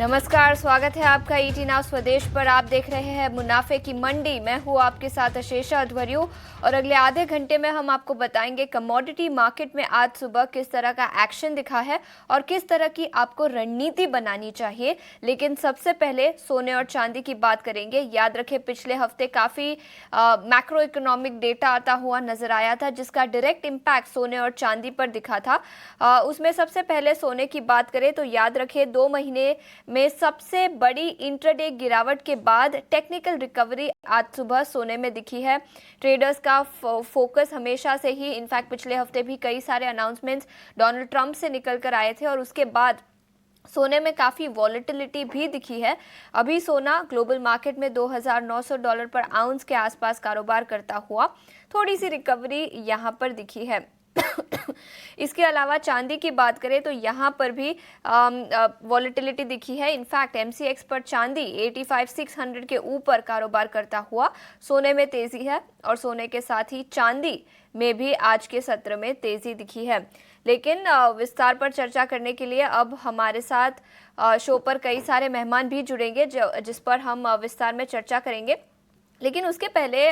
नमस्कार, स्वागत है आपका ईटी नाउ स्वदेश पर। आप देख रहे हैं मुनाफे की मंडी। मैं हूं आपके साथ अशेषा अध्वर्यु और अगले आधे घंटे में हम आपको बताएंगे कमोडिटी मार्केट में आज सुबह किस तरह का एक्शन दिखा है और किस तरह की आपको रणनीति बनानी चाहिए। लेकिन सबसे पहले सोने और चांदी की बात करेंगे। याद रखें, पिछले हफ्ते काफ़ी मैक्रो इकोनॉमिक डेटा आता हुआ नजर आया था जिसका डायरेक्ट इम्पैक्ट सोने और चांदी पर दिखा था। उसमें सबसे पहले सोने की बात करें तो याद रखें 2 महीने में सबसे बड़ी इंट्राडे गिरावट के बाद टेक्निकल रिकवरी आज सुबह सोने में दिखी है। ट्रेडर्स का फोकस हमेशा से ही, इनफैक्ट पिछले हफ्ते भी कई सारे अनाउंसमेंट्स डोनाल्ड ट्रंप से निकल कर आए थे और उसके बाद सोने में काफ़ी वॉलेटिलिटी भी दिखी है। अभी सोना ग्लोबल मार्केट में $2,900 पर आउंस के आसपास कारोबार करता हुआ थोड़ी सी रिकवरी यहाँ पर दिखी है। इसके अलावा चांदी की बात करें तो यहाँ पर भी वॉलेटिलिटी दिखी है। इनफैक्ट एमसीएक्स पर चांदी 85,600 के ऊपर कारोबार करता हुआ सोने में तेजी है और सोने के साथ ही चांदी में भी आज के सत्र में तेजी दिखी है। लेकिन विस्तार पर चर्चा करने के लिए अब हमारे साथ शो पर कई सारे मेहमान भी जुड़ेंगे जिस पर हम विस्तार में चर्चा करेंगे। लेकिन उसके पहले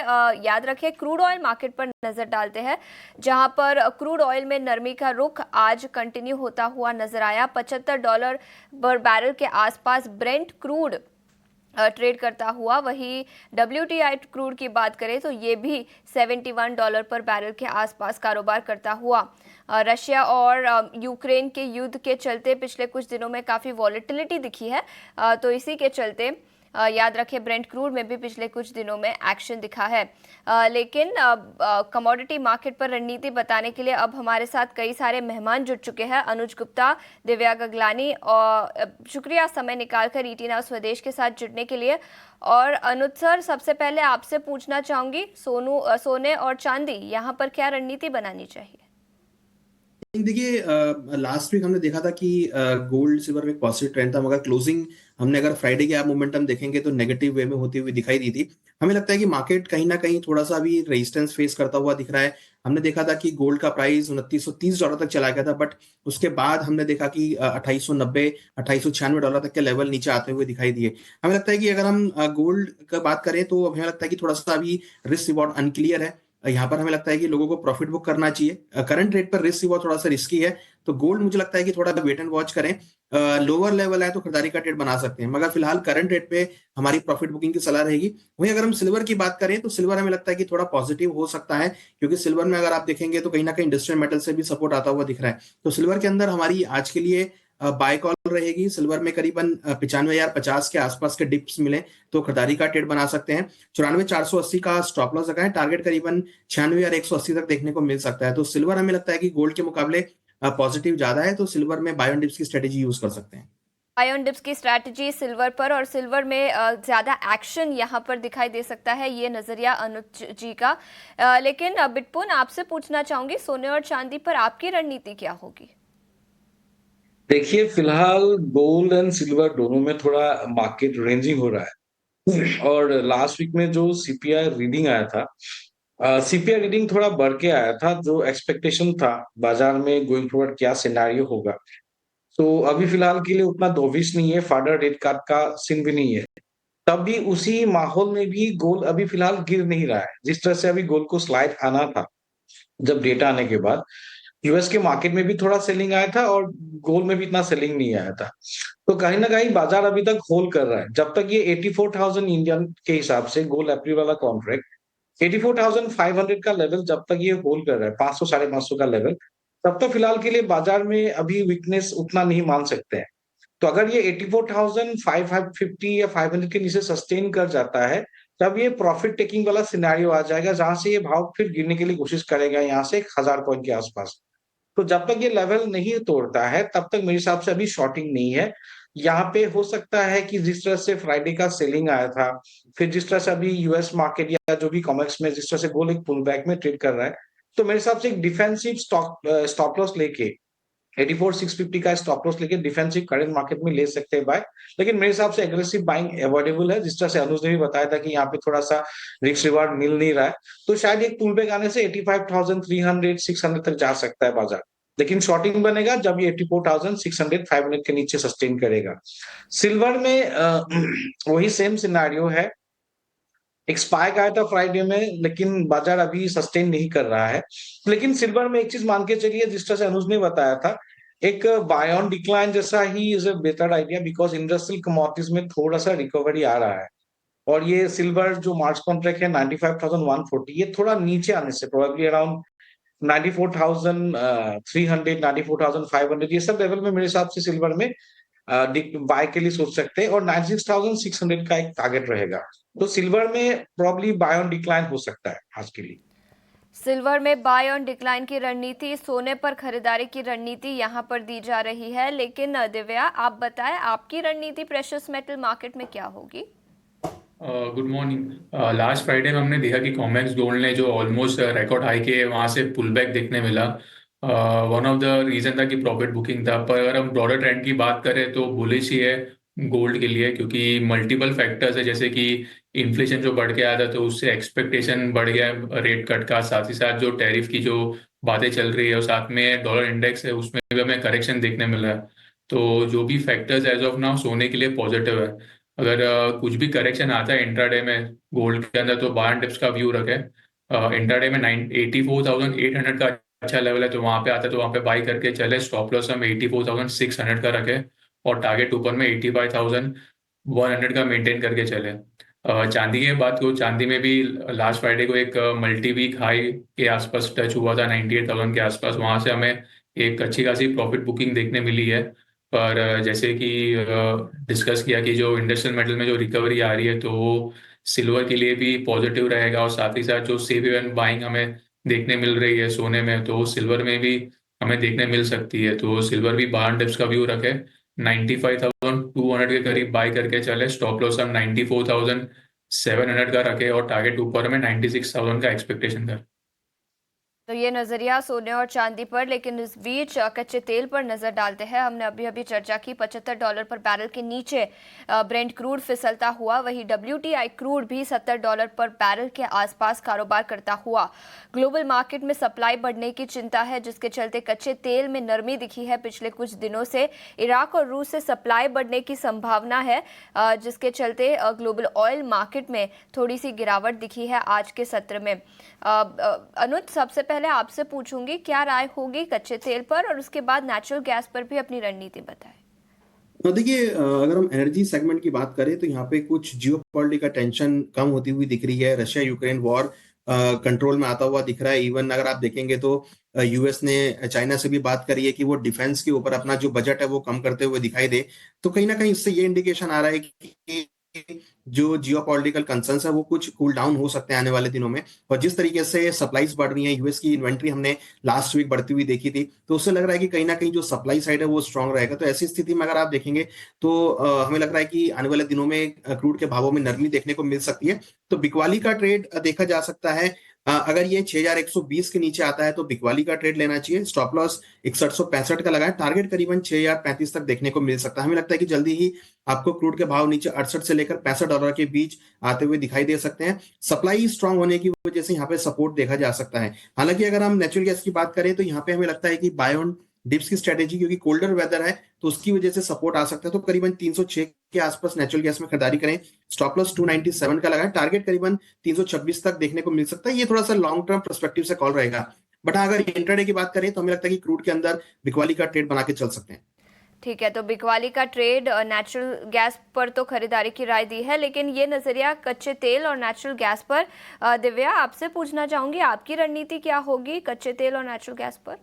याद रखें, क्रूड ऑयल मार्केट पर नजर डालते हैं, जहां पर क्रूड ऑयल में नरमी का रुख आज कंटिन्यू होता हुआ नजर आया। $75 पर बैरल के आसपास ब्रेंट क्रूड ट्रेड करता हुआ। वही WTI क्रूड की बात करें तो ये भी $71 पर बैरल के आसपास कारोबार करता हुआ। रशिया और यूक्रेन के युद्ध के चलते पिछले कुछ दिनों में काफ़ी वॉलेटिलिटी दिखी है, तो इसी के चलते याद रखें ब्रेंट क्रूड में भी पिछले कुछ दिनों में एक्शन दिखा है। लेकिन कमोडिटी मार्केट पर रणनीति बताने के लिए अब हमारे साथ कई सारे मेहमान जुड़ चुके हैं। अनुज गुप्ता, दिव्या गगलानी, और शुक्रिया समय निकालकर ईटी नाउ स्वदेश के साथ जुड़ने के लिए। और अनुज सर, सबसे पहले आपसे पूछना चाहूंगी, सोने और चांदी यहाँ पर क्या रणनीति बनानी चाहिए? देखिए, लास्ट वीक हमने देखा था कि गोल्ड सिल्वर में पॉजिटिव ट्रेंड था, मगर क्लोजिंग हमने अगर फ्राइडे के आप मोमेंटम देखेंगे तो नेगेटिव वे में होती हुई दिखाई दी थी। हमें लगता है कि मार्केट कहीं ना कहीं थोड़ा सा अभी रेजिस्टेंस फेस करता हुआ दिख रहा है। हमने देखा था कि गोल्ड का प्राइस $2930 तक चला गया था, बट उसके बाद हमने देखा कि 2890 $2896 तक के लेवल नीचे आते हुए दिखाई दिए। हमें लगता है कि अगर हम गोल्ड का बात करें तो हमें लगता है कि थोड़ा सा अभी रिस्क रिवॉर्ड अनक्लियर है। यहाँ पर हमें लगता है कि लोगों को प्रॉफिट बुक करना चाहिए। करंट रेट पर रिस्क वो थोड़ा सा रिस्की है, तो गोल्ड मुझे लगता है कि थोड़ा वेट एंड वॉच करें। लोअर लेवल है तो खरीदारी का ट्रेड बना सकते हैं, मगर फिलहाल करंट रेट पे हमारी प्रॉफिट बुकिंग की सलाह रहेगी। वहीं अगर हम सिल्वर की बात करें तो सिल्वर हमें लगता है कि थोड़ा पॉजिटिव हो सकता है, क्योंकि सिल्वर में अगर आप देखेंगे तो कहीं ना कहीं इंडस्ट्रियल मेटल से भी सपोर्ट आता हुआ दिख रहा है। तो सिल्वर के अंदर हमारी आज के लिए बाय कॉल रहेगी। सिल्वर में करीबन 95,050 के आसपास के डिप्स मिले तो खरीदारी का ट्रेड बना सकते हैं। 94,480 का स्टॉप लॉस लगाएं। टारगेट करीबन 96,180 तक देखने को मिल सकता है। तो सिल्वर हमें लगता है कि गोल्ड के मुकाबले पॉजिटिव ज्यादा है, तो सिल्वर में बाय ऑन डिप्स की स्ट्रेटेजी यूज कर सकते हैं। बाय ऑन डिप्स की स्ट्रैटेजी सिल्वर पर, और सिल्वर में ज्यादा एक्शन यहाँ पर दिखाई दे सकता है, ये नजरिया अनुज जी का। लेकिन बिटपुन, आपसे पूछना चाहूंगी, सोने और चांदी पर आपकी रणनीति क्या होगी? देखिए, फिलहाल गोल्ड एंड सिल्वर दोनों में थोड़ा मार्केट रेंजिंग हो रहा है। और लास्ट वीक में जो सीपीआई रीडिंग आया था, सीपीआई रीडिंग थोड़ा बढ़ के आया था। जो एक्सपेक्टेशन था बाजार में गोइंग फॉरवर्ड क्या सिनेरियो होगा, तो अभी फिलहाल के लिए उतना दोविश नहीं है। फादर रेट कार्ड का सीन भी नहीं है। तब भी उसी माहौल में भी गोल्ड अभी फिलहाल गिर नहीं रहा है। जिस तरह से अभी गोल्ड को स्लाइड आना था जब डेटा आने के बाद, यूएस के मार्केट में भी थोड़ा सेलिंग आया था और गोल्ड में भी इतना सेलिंग नहीं आया था। तो कहीं ना कहीं बाजार अभी तक होल्ड कर रहा है। जब तक ये 84,000 इंडियन के हिसाब से गोल्ड अप्रैल वाला कॉन्ट्रैक्ट 84,500 का लेवल जब तक ये होल्ड कर रहा है, 500 550 का लेवल, तब तो फिलहाल के लिए बाजार में अभी वीकनेस उतना नहीं मान सकते हैं। तो अगर ये 84,550 या 500 के नीचे सस्टेन कर जाता है, तब ये प्रॉफिट टेकिंग वाला सिनेरियो आ जाएगा, जहां से ये भाव फिर गिरने की कोशिश करेगा यहाँ से 1,000 पॉइंट के आसपास। तो जब तक ये लेवल नहीं तोड़ता है तब तक मेरे हिसाब से अभी शॉर्टिंग नहीं है। यहाँ पे हो सकता है कि जिस तरह से फ्राइडे का सेलिंग आया था, फिर जिस तरह से अभी यूएस मार्केट या जो भी कॉमेक्स में जिस तरह से गोल्ड एक पुल बैक में ट्रेड कर रहा है, तो मेरे हिसाब से एक डिफेंसिव स्टॉप लॉस लेके 84,650 का स्टॉप लॉस लेके डिफेंसिव करंट मार्केट में ले सकते हैं बाय। लेकिन मेरे हिसाब से एग्रेसिव बाइंग अवॉइडेबल है। जिस तरह से अनुज ने भी बताया था कि यहाँ पे थोड़ा सा रिस्क रिवार्ड मिल नहीं रहा है, तो शायद एक पुल बैक आने से 85,300 600 तक जा सकता है बाजार। लेकिन शॉर्टिंग बनेगा जब ये 84,600 500 के नीचे सस्टेन करेगा। सिल्वर में वही सेम सिनारियो है। एक स्पाइक आया था फ्राइडे में, लेकिन बाजार अभी सस्टेन नहीं कर रहा है। लेकिन सिल्वर में एक चीज मान के चलिए, जिस तरह से अनुज ने बताया था, एक बाय ऑन डिक्लाइन जैसा he is a better idea, because industrial commodities में थोड़ा सा रिकवरी आ रहा है। और ये सिल्वर जो मार्च कॉन्ट्रैक्ट है 95,140, ये थोड़ा नीचे आने से प्रोबेबली अराउंड 94,300 94,500 ये सब लेवल में मेरे हिसाब से सिल्वर में बाय के लिए सोच सकते हैं। और 96,600 का एक टारगेट रहेगा, तो सिल्वर में प्रॉब्ली बाय ऑन डिक्लाइन हो सकता है आज के लिए। सिल्वर में बाय ऑन डिक्लाइन की रणनीति, सोने पर खरीदारी की रणनीति यहाँ पर दी जा रही है। लेकिन दिव्या, आप बताएं आपकी रणनीति प्रेशियस मेटल मार्केट में क्या होगी? Good morning. लास्ट फ्राइडे में हमने देखा कि कॉमेक्स गोल्ड ने जो ऑलमोस्ट रिकॉर्ड हाई के वहाँ से पुल बैक देखने मिला। वन ऑफ द रीजन था कि प्रॉफिट बुकिंग था, पर अगर हम ब्रॉडर ट्रेंड की बात करें तो बुलिश ही है गोल्ड के लिए, क्योंकि मल्टीपल फैक्टर्स है। जैसे कि इन्फ्लेशन जो बढ़ के आया था तो उससे एक्सपेक्टेशन बढ़ गया है रेट कट का, साथ ही साथ जो टैरिफ की जो बातें चल रही है और साथ में डॉलर इंडेक्स है उसमें भी हमें करेक्शन देखने मिल रहा है। तो जो भी फैक्टर्स एज ऑफ नाउ सोने के लिए पॉजिटिव है। अगर कुछ भी करेक्शन आता है इंट्राडे में गोल्ड के अंदर तो बाय एंड डिप्स का व्यू रखे। इंट्राडे में 84,800 का अच्छा लेवल है, तो वहां पे आता है तो वहां पे बाई करके चले। स्टॉप लॉस हम 84,600 का रखे और टारगेट ऊपर में 85,100 का मेंटेन करके चले। चांदी की बात करूँ, चांदी में भी लास्ट फ्राइडे को एक मल्टी वीक हाई के आसपास टच हुआ था 98,000 के आसपास। वहां से हमें एक अच्छी खासी प्रॉफिट बुकिंग देखने मिली है। पर जैसे कि डिस्कस किया कि जो इंडस्ट्रियल मेटल में जो रिकवरी आ रही है तो वो सिल्वर के लिए भी पॉजिटिव रहेगा, और साथ ही साथ जो सेफ हेवन बाइंग हमें देखने मिल रही है सोने में तो सिल्वर में भी हमें देखने मिल सकती है। तो सिल्वर भी बार डिप्स का व्यू रखे, 95,200 के करीब बाई करके चले। स्टॉप लॉस हम 94,700 का रखे और टारगेट ऊपर में 96,000 का एक्सपेक्टेशन कर। तो ये नजरिया सोने और चांदी पर। लेकिन इस बीच कच्चे तेल पर नजर डालते हैं। हमने अभी अभी चर्चा की $75 पर बैरल के नीचे ब्रेंट क्रूड फिसलता हुआ, वही WTI क्रूड भी $70 पर बैरल के आसपास कारोबार करता हुआ। ग्लोबल मार्केट में सप्लाई बढ़ने की चिंता है, जिसके चलते कच्चे तेल में नरमी दिखी है पिछले कुछ दिनों से। इराक और रूस से सप्लाई बढ़ने की संभावना है, जिसके चलते ग्लोबल ऑयल मार्केट में थोड़ी सी गिरावट दिखी है आज के सत्र में। अनुज, सबसे पहले आपसे पूछूंगी क्या राय होगी कच्चे तेल पर, और उसके बाद नेचुरल गैस पर भी अपनी रणनीति बताएं। तो देखिए, अगर हम एनर्जी सेगमेंट की बात करें तो यहाँ पे कुछ जियोपॉलिटिकल टेंशन कम होती हुई दिख रही है। रशिया यूक्रेन वॉर कंट्रोल में आता हुआ दिख रहा है। इवन अगर आप देखेंगे तो यूएस ने चाइना से भी बात करी है कि वो डिफेंस के ऊपर अपना जो बजट है वो कम करते हुए दिखाई दे। तो कहीं ना कहीं इससे ये इंडिकेशन आ रहा है कि जो जियोपॉलिटिकल कंसर्न्स है वो कुछ कूल डाउन हो सकते हैं आने वाले दिनों में। और जिस तरीके से सप्लाईज बढ़ रही है, यूएस की इन्वेंट्री हमने लास्ट वीक बढ़ती हुई देखी थी, तो उससे लग रहा है कि कहीं ना कहीं जो सप्लाई साइड है वो स्ट्रांग रहेगा। तो ऐसी स्थिति में अगर आप देखेंगे तो हमें लग रहा है कि आने वाले दिनों में क्रूड के भावों में नरमी देखने को मिल सकती है। तो बिकवाली का ट्रेड देखा जा सकता है। अगर ये 6,120 के नीचे आता है तो बिकवाली का ट्रेड लेना चाहिए। स्टॉप लॉस 6165 का लगाए, टारगेट करीबन 6,035 तक देखने को मिल सकता है। हमें लगता है कि जल्दी ही आपको क्रूड के भाव नीचे 68 से लेकर $65 के बीच आते हुए दिखाई दे सकते हैं। सप्लाई स्ट्रांग होने की वजह से यहाँ पे सपोर्ट देखा जा सकता है। हालांकि अगर हम नेचुरल गैस की बात करें तो यहाँ पे हमें लगता है कि बाय ऑन डिप्स की स्ट्रेटेजी, क्योंकि कोल्डर वेदर है तो उसकी वजह से सपोर्ट आ सकता है। तो करीबन 306 के आसपास नेचुरल गैस में खरीदारी करें। स्टॉप लॉस 297 का लगाएं, टारगेट करीबन 326 तक देखने को मिल सकता है। ये थोड़ा सा लॉन्ग टर्म पर्सपेक्टिव से कॉल रहेगा। बट अगर इंट्राडे की बात करें तो हमें लगता है कि क्रूड के अंदर बिकवाली का ट्रेड बना के चल सकते हैं। ठीक है, तो बिकवाली का ट्रेड, नेचुरल गैस पर तो खरीदारी की राय दी है, लेकिन ये नजरिया कच्चे तेल और नेचुरल गैस पर। दिव्या, आपसे पूछना चाहूंगी आपकी रणनीति क्या होगी कच्चे तेल और नेचुरल गैस पर?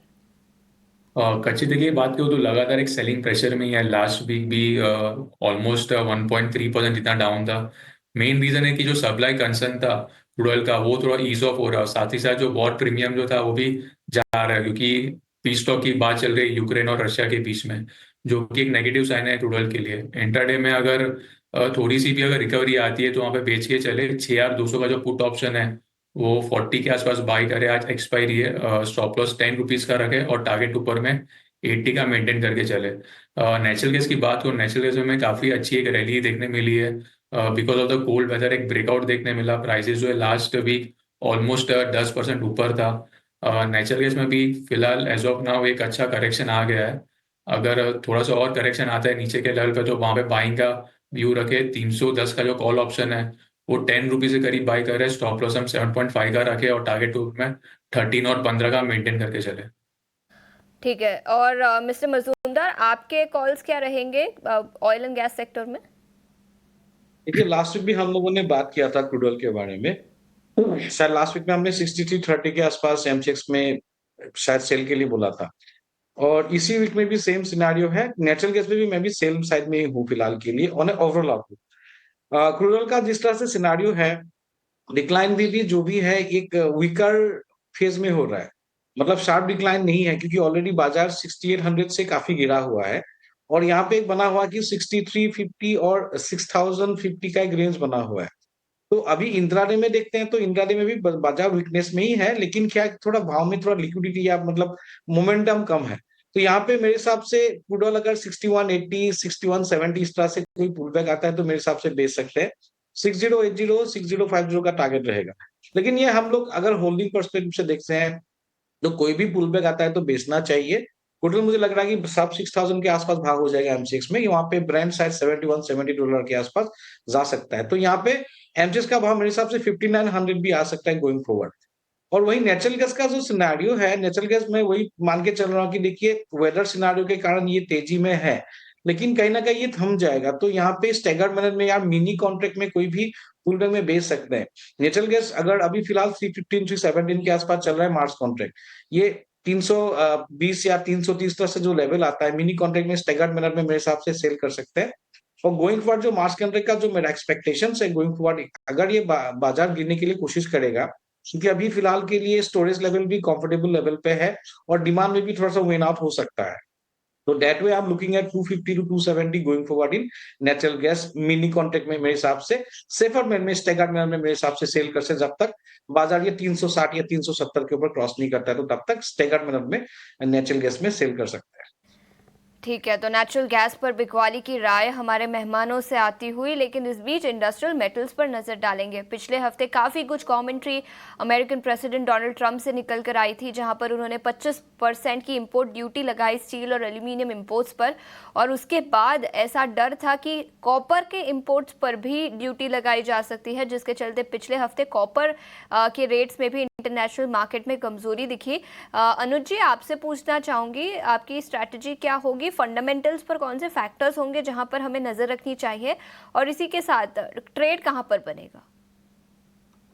कच्चे तेल की बात करूँ तो लगातार एक सेलिंग प्रेशर में ही है। लास्ट वीक भी ऑलमोस्ट 1.3% जितना डाउन था। मेन रीजन है कि जो सप्लाई कंसर्न था क्रूड ऑयल का वो थोड़ा ईज ऑफ हो रहा है, साथ ही साथ जो बॉट प्रीमियम जो था वो भी जा रहा है, क्योंकि फीडस्टॉक की बात चल रही है यूक्रेन और रशिया के बीच में, जो कि एक नेगेटिव साइन है क्रूड ऑयल के लिए। इंट्राडे में अगर थोड़ी सी भी अगर रिकवरी आती है तो वहाँ पे बेच के चले। 6,200 का जो पुट ऑप्शन है वो 40 के आसपास बाई करे। आज एक्सपायरी है, स्टॉप लॉस 10 रुपीज का रखे और टारगेट ऊपर में 80 का मेंटेन करके चले। नेचुरल गैस की बात करूँ, नेचुरल गैस में काफी अच्छी एक रैली देखने मिली है because of the cold weather. एक ब्रेकआउट देखने मिला, प्राइसेस जो है लास्ट वीक ऑलमोस्ट 10% ऊपर था। नेचुरल गैस में भी फिलहाल एज ऑफ नाउ एक अच्छा करेक्शन आ गया है। अगर थोड़ा सा और करेक्शन आता है नीचे के लेवल पे तो वहां पे बाइंग का व्यू रखे। 310 का जो कॉल ऑप्शन है वो 10 रुपीज के करीब बाई कर रहे हैं। स्टॉप लॉस हम 7.5 का रखे और टारगेट ग्रुप में 13 और 15 का मेंटेन करके चले। ठीक है। और मिस्टर मजूमदार, आपके कॉल्स क्या रहेंगे ऑयल एंड गैस सेक्टर में? देखिए लास्ट वीक भी हम लोगों ने बात किया था क्रूड ऑयल के बारे में। शायद लास्ट वीक में हमने 63.30 के आसपास एमसीएक्स में शायद सेल के लिए बोला था। और इसी वीक में भी सेम सिनेरियो है। नेचुरल गैस में भी मैं भी सेल साइड में ही हूँ फिलहाल के लिए on overall outlook. Crude oil का जिस तरह से सिनेरियो है, डिक्लाइन भी जो भी है एक वीकर फेज में हो रहा है। मतलब शार्प डिक्लाइन नहीं है क्योंकि ऑलरेडी बाजार 6800 से काफी गिरा हुआ है और यहाँ पे एक बना हुआ कि 6350 और 6050 का एक रेंज बना हुआ है। तो अभी इंट्राडे में देखते हैं तो इंट्राडे में भी बाजार वीकनेस में ही है, लेकिन क्या है, थोड़ा भाव में थोड़ा लिक्विडिटी या मतलब मोमेंटम कम है। तो यहाँ पे मेरे हिसाब से क्रूड ऑयल अगर 6180 6170 इस तरह से कोई पुल बैक आता है तो मेरे हिसाब से बेच सकते हैं। 6080 6050 का टारगेट रहेगा। लेकिन ये हम लोग अगर होल्डिंग पर्सपेक्टिव से देखते हैं तो कोई भी पुल बैक आता है तो बेचना चाहिए। टोटल मुझे लग रहा है कि सब 6000 के आसपास भाग हो जाएगा एमसीएक्स में। वहां पे ब्रांड शायद $71-70 के आसपास जा सकता है। तो यहाँ पे एमसीएक्स का भाव मेरे हिसाब से 5900 भी आ सकता है गोइंग फॉरवर्ड। और वही नेचुरल गैस का जो सिनेरियो है, नेचुरल गैस में वही मान के चल रहा हूँ कि देखिए वेदर सिनेरियो के कारण ये तेजी में है, लेकिन कहीं ना कहीं ये थम जाएगा। तो यहाँ पे स्टैगर्ड मैनर में या मिनी कॉन्ट्रैक्ट में कोई भी पुल बैक में बेच सकते हैं। नेचुरल गैस अगर अभी फिलहाल 315 317 के आसपास चल रहा है मार्च कॉन्ट्रैक्ट, ये 320 या 330 तरह से जो लेवल आता है मिनी कॉन्ट्रैक्ट में स्टैगर्ड मैनर में मेरे हिसाब से सेल कर सकते हैं। और गोइंग फॉरवर्ड जो मार्च कॉन्ट्रैक्ट का जो मेरा एक्सपेक्टेशन है गोइंग फॉरवर्ड, अगर ये बाजार गिरने के लिए कोशिश करेगा, क्योंकि अभी फिलहाल के लिए स्टोरेज लेवल भी कंफर्टेबल लेवल पे है और डिमांड में भी थोड़ा सा वेन आउट हो सकता है। तो that way I am looking at 250 to 270 going forward in natural gas mini contract में। मेरे हिसाब से सेफर मैन में स्टैगर्ड मैन में मेरे हिसाब से सेल कर से जब तक बाजार ये 360 या 370 के ऊपर क्रॉस नहीं करता है, तो तब तक स्टैगर्ड मैन में नेचुरल गैस में सेल कर सकते हैं। ठीक है, तो नेचुरल गैस पर बिकवाली की राय हमारे मेहमानों से आती हुई, लेकिन इस बीच इंडस्ट्रियल मेटल्स पर नजर डालेंगे। पिछले हफ्ते काफ़ी कुछ commentary American president Donald Trump से निकल कर आई थी, जहां पर उन्होंने 25% की इंपोर्ट ड्यूटी लगाई स्टील और एल्यूमिनियम इंपोर्ट्स पर, और उसके बाद ऐसा डर था कि कॉपर के इंपोर्ट्स पर भी ड्यूटी लगाई जा सकती है, जिसके चलते पिछले हफ्ते कॉपर के रेट्स में भी इंटरनेशनल मार्केट में कमजोरी दिखी। अनुज जी, आपसे पूछना चाहूंगी, आपकी स्ट्रैटेजी क्या होगी? फंडामेंटल्स पर कौन से फैक्टर्स होंगे जहां पर हमें नजर रखनी चाहिए, और इसी के साथ ट्रेड कहां पर बनेगा?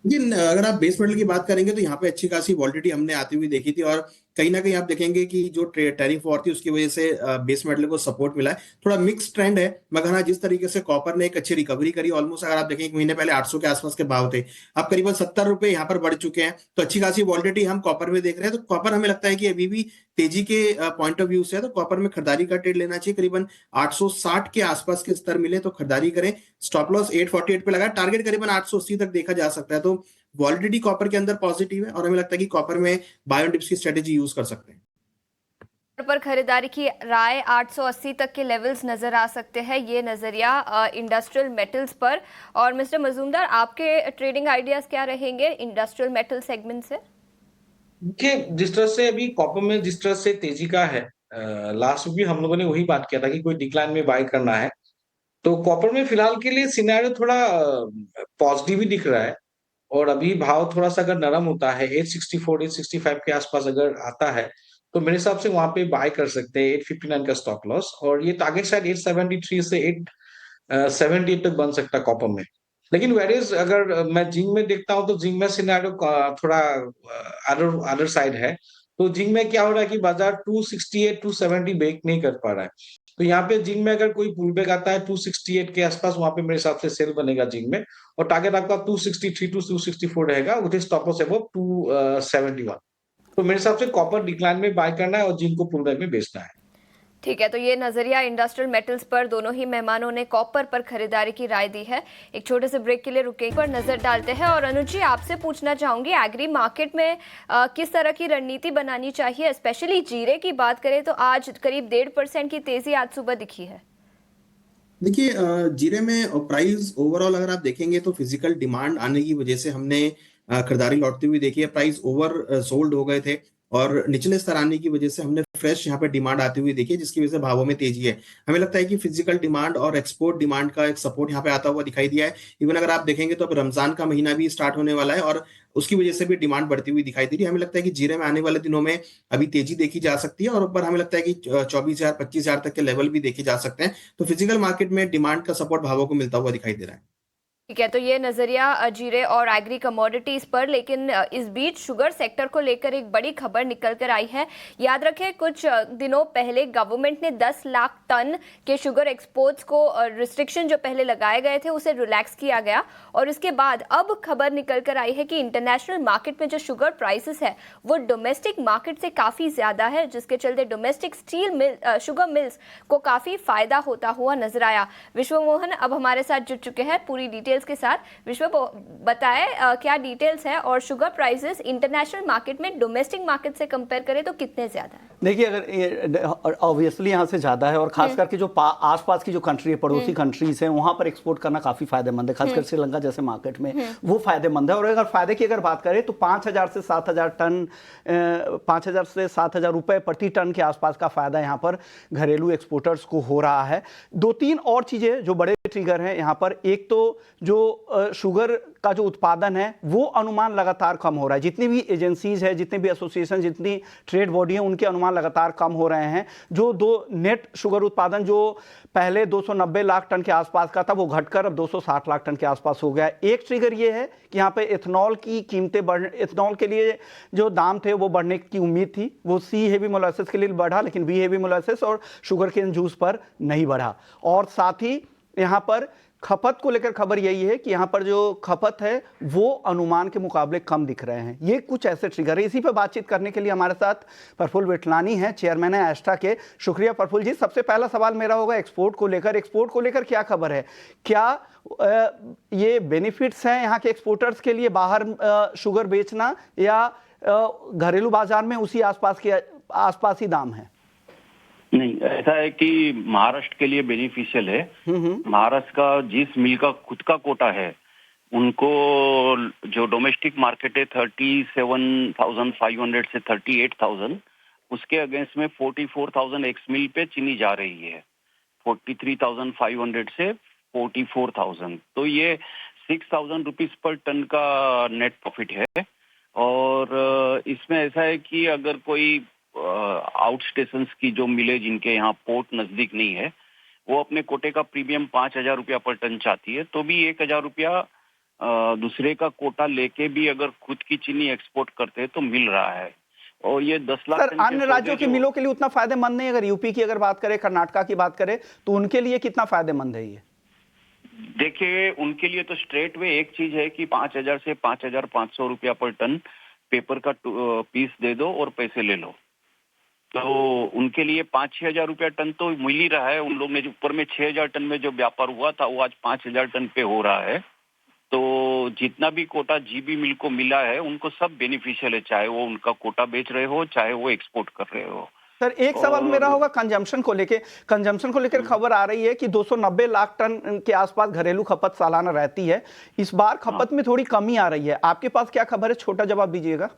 जी, अगर आप बेस मेटल की बात करेंगे तो यहाँ पे अच्छी खासी वॉलिटिलिटी हमने आती हुई देखी थी, और कहीं ना कहीं आप देखेंगे कि जो टैरिफ वॉर थी उसकी वजह से बेस मेटल को सपोर्ट मिला है। थोड़ा मिक्स ट्रेंड है, मगर हाँ, जिस तरीके से कॉपर ने एक अच्छी रिकवरी करी, ऑलमोस्ट अगर आप देखें 1 महीने पहले 800 के आसपास के भाव थे, अब करीबन 70 रुपए यहाँ पर बढ़ चुके हैं। तो अच्छी खासी वॉलिटिलिटी हम कॉपर में देख रहे हैं। तो कॉपर हमें लगता है कि अभी भी तेजी के पॉइंट ऑफ व्यू से है, तो कॉपर में खरीदारी का ट्रेड लेना चाहिए। करीबन 860 के आसपास के स्तर मिले तो खरीदारी करें। स्टॉप लॉस 848 पे लगा, टारगेट करीबन 880 तक देखा जा सकता है। तो वॉलिडिटी कॉपर के अंदर पॉजिटिव है, और हमें लगता है कि कॉपर में बाय ऑन डिप्स की स्ट्रेटेजी यूज कर सकते हैं। पर खरीदारी की राय 880 तक के लेवल्स नजर आ सकते हैं, ये नजरिया इंडस्ट्रियल मेटल्स पर। और मिस्टर मजूमदार, आपके ट्रेडिंग आइडियाज क्या रहेंगे इंडस्ट्रियल मेटल सेगमेंट से? देखिए जिस तरह से अभी कॉपर में जिस तरह से तेजी का है, लास्ट वीक भी हम लोगों ने वही बात किया था कि कोई डिक्लाइन में बाय करना है। तो कॉपर में फिलहाल के लिए सिनेरियो थोड़ा पॉजिटिव ही दिख रहा है। और अभी भाव थोड़ा सा अगर नरम होता है 864 865 के आसपास अगर आता है, तो मेरे हिसाब से वहां पे बाय कर सकते हैं 859 का स्टॉप लॉस। और ये टारगेट शायद 873 से 878 तक बन सकता है कॉपर में। लेकिन वेरियस अगर मैं जिंक में देखता हूँ तो जिंक में सिनेरियो थोड़ा अदर साइड है। तो जिंक में क्या हो रहा है कि बाजार 268 270 ब्रेक नहीं कर पा रहा है। तो यहाँ पे जिंक में अगर कोई पुल बैक आता है 268 के आसपास, वहां पे मेरे हिसाब से सेल बनेगा जिंक में। और टारगेट आपका 263 टू 264 रहेगा विद स्टॉप लॉस अबव 271। तो मेरे हिसाब से कॉपर डिक्लाइन में बाय करना है और जिंक को पुल बैक में बेचना है। ठीक है, तो ये नजरिया इंडस्ट्रियल मेटल्स पर दोनों ही मेहमानों ने कॉपर पर खरीदारी की राय दी है। एक छोटे से ब्रेक के लिए रुके पर नजर डालते हैं। और अनुज जी, आपसे पूछना चाहूंगी, एग्री मार्केट में किस तरह की रणनीति बनानी चाहिए? स्पेशली जीरे की बात करें तो आज करीब 1.5% की तेजी आज सुबह दिखी है। देखिए, जीरे में प्राइस ओवरऑल अगर आप देखेंगे तो फिजिकल डिमांड आने की वजह से हमने खरीदारी लौटती हुई देखी है। प्राइस ओवर सोल्ड हो गए थे और निचले स्तर आने की वजह से हमने फ्रेश यहाँ पे डिमांड आती हुई देखी है, जिसकी वजह से भावों में तेजी है। हमें लगता है कि फिजिकल डिमांड और एक्सपोर्ट डिमांड का एक सपोर्ट यहाँ पे आता हुआ दिखाई दिया है। इवन अगर आप देखेंगे तो अब रमजान का महीना भी स्टार्ट होने वाला है और उसकी वजह से भी डिमांड बढ़ती हुई दिखाई दे रही है। हमें लगता है कि जीरे में आने वाले दिनों में अभी तेजी देखी जा सकती है और ऊपर हमें लगता है कि 24,000 25,000 तक के लेवल भी देखे जा सकते हैं। तो फिजिकल मार्केट में डिमांड का सपोर्ट भावों को मिलता हुआ दिखाई दे रहा है। ठीक है, तो ये नजरिया जीरे और एग्री कमोडिटीज पर, लेकिन इस बीच शुगर सेक्टर को लेकर एक बड़ी खबर निकल कर आई है। याद रखें, कुछ दिनों पहले गवर्नमेंट ने 10 लाख टन के शुगर एक्सपोर्ट्स को रिस्ट्रिक्शन जो पहले लगाए गए थे उसे रिलैक्स किया गया और इसके बाद अब खबर निकल कर आई है कि इंटरनेशनल मार्केट में जो शुगर प्राइसेस है वो डोमेस्टिक मार्केट से काफ़ी ज़्यादा है, जिसके चलते डोमेस्टिक शुगर मिल्स को काफ़ी फायदा होता हुआ नजर आया। विश्व मोहन अब हमारे साथ जुड़ चुके हैं पूरी डिटेल्स के साथ। विश्व, बताएं क्या डिटेल्स है और शुगर प्राइसेस इंटरनेशनल मार्केट में डोमेस्टिक मार्केट से कंपेयर करें तो कितने ज्यादा है? देखिए, अगर ऑब्वियसली यहाँ से ज़्यादा है और खास करके जो आसपास की जो कंट्री है, पड़ोसी कंट्रीज हैं, वहाँ पर एक्सपोर्ट करना काफ़ी फायदेमंद है। खासकर श्रीलंका जैसे मार्केट में वो फायदेमंद है। और अगर फायदे की अगर बात करें तो 5,000 से 7,000 टन 5,000 से 7,000 रुपये प्रति टन के आसपास का फायदा यहाँ पर घरेलू एक्सपोर्टर्स को हो रहा है। 2-3 और चीज़ें जो बड़े ट्रिगर हैं यहाँ पर, एक तो जो शुगर का जो उत्पादन है वो अनुमान लगातार कम हो रहा है। जितनी भी एजेंसीज है, जितने भी एसोसिएशन, जितनी ट्रेड बॉडी है, उनके अनुमान लगातार कम हो रहे हैं। जो नेट शुगर उत्पादन जो पहले 290 लाख टन के आसपास का था वो घटकर अब 260 लाख टन के आसपास हो गया है। एक ट्रिगर ये है कि यहाँ पे एथनॉल की कीमतें एथनॉल के लिए जो दाम थे वो बढ़ने की उम्मीद थी, वो सी हेवी मोलासेस के लिए बढ़ा, लेकिन बी हेवी मोलासेस और शुगर केन जूस पर नहीं बढ़ा। और साथ ही यहाँ पर खपत को लेकर खबर यही है कि यहाँ पर जो खपत है वो अनुमान के मुकाबले कम दिख रहे हैं। ये कुछ ऐसे ट्रिगर है। इसी पर बातचीत करने के लिए हमारे साथ प्रफुल्ल विठलानी हैं, चेयरमैन है एस्ट्रा के। शुक्रिया प्रफुल्ल जी। सबसे पहला सवाल मेरा होगा एक्सपोर्ट को लेकर क्या खबर है? क्या ये बेनिफिट्स हैं यहाँ के एक्सपोर्टर्स के लिए बाहर शुगर बेचना, या घरेलू बाजार में उसी आसपास ही दाम है? नहीं, ऐसा है कि महाराष्ट्र के लिए बेनिफिशियल है। महाराष्ट्र का जिस मिल का खुद का कोटा है उनको जो डोमेस्टिक मार्केट है 37,500 से 38,000, उसके अगेंस्ट में 44,000 एक्स मिल पे चीनी जा रही है, 43,500 से 44,000। तो ये 6,000 रुपीज पर टन का नेट प्रॉफिट है। और इसमें ऐसा है कि अगर कोई आउट स्टेशन की जो मिले जिनके यहाँ पोर्ट नजदीक नहीं है, वो अपने कोटे का प्रीमियम 5,000 रुपया पर टन चाहती है, तो भी 1,000 रुपया दूसरे का कोटा लेके भी अगर खुद की चीनी एक्सपोर्ट करते हैं तो मिल रहा है। और ये 10 लाख सर, अन्य राज्यों के मिलों के लिए उतना फायदेमंद नहीं। अगर यूपी की अगर बात करें, कर्नाटका की बात करें, तो उनके लिए कितना फायदेमंद है ये? देखिए, उनके लिए तो स्ट्रेट वे एक चीज है कि 5,000 से 5,500 रुपया पर टन पेपर का पीस दे दो और पैसे ले लो। तो उनके लिए 5-6 हजार रुपया टन तो मिल ही रहा है। उन लोग ने जो ऊपर में 6,000 टन में जो व्यापार हुआ था वो आज 5,000 टन पे हो रहा है। तो जितना भी कोटा जीबी मिल को मिला है उनको सब बेनिफिशियल है, चाहे वो उनका कोटा बेच रहे हो चाहे वो एक्सपोर्ट कर रहे हो। सर, एक सवाल मेरा होगा कंजम्पशन को लेकर खबर आ रही है कि 290 लाख टन के आसपास घरेलू खपत सालाना रहती है। इस बार खपत में थोड़ी कमी आ रही है। आपके पास क्या खबर है? छोटा जवाब दीजिएगा।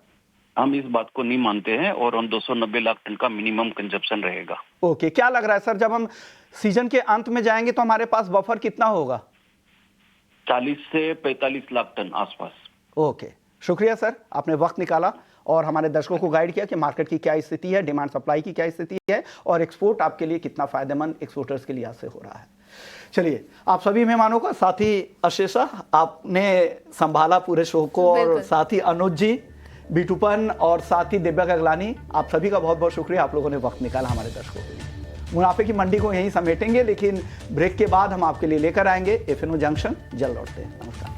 हम इस बात को नहीं मानते हैं और हम 290 लाख टन का मिनिमम कंजप्शन रहेगा। ओके, क्या लग रहा है सर, जब हम सीजन के अंत में जाएंगे तो हमारे पास बफर कितना होगा? 40 से 45 लाख टन आसपास। ओके, शुक्रिया सर, आपने वक्त निकाला और हमारे दर्शकों को गाइड किया कि मार्केट की क्या स्थिति है, डिमांड सप्लाई की क्या स्थिति है और एक्सपोर्ट आपके लिए कितना फायदेमंद एक्सपोर्टर्स के लिए आज से हो रहा है। चलिए, आप सभी मेहमानों का, साथ ही अशेषा आपने संभाला पूरे शो को, और साथ ही अनुज जी, बीटूपन और साथ ही दिव्या गगलानी, आप सभी का बहुत बहुत शुक्रिया। आप लोगों ने वक्त निकाला हमारे दर्शकों के लिए। मुनाफे की मंडी को यहीं समेटेंगे, लेकिन ब्रेक के बाद हम आपके लिए लेकर आएंगे एफएनओ जंक्शन। जल्द लौटते हैं। नमस्कार।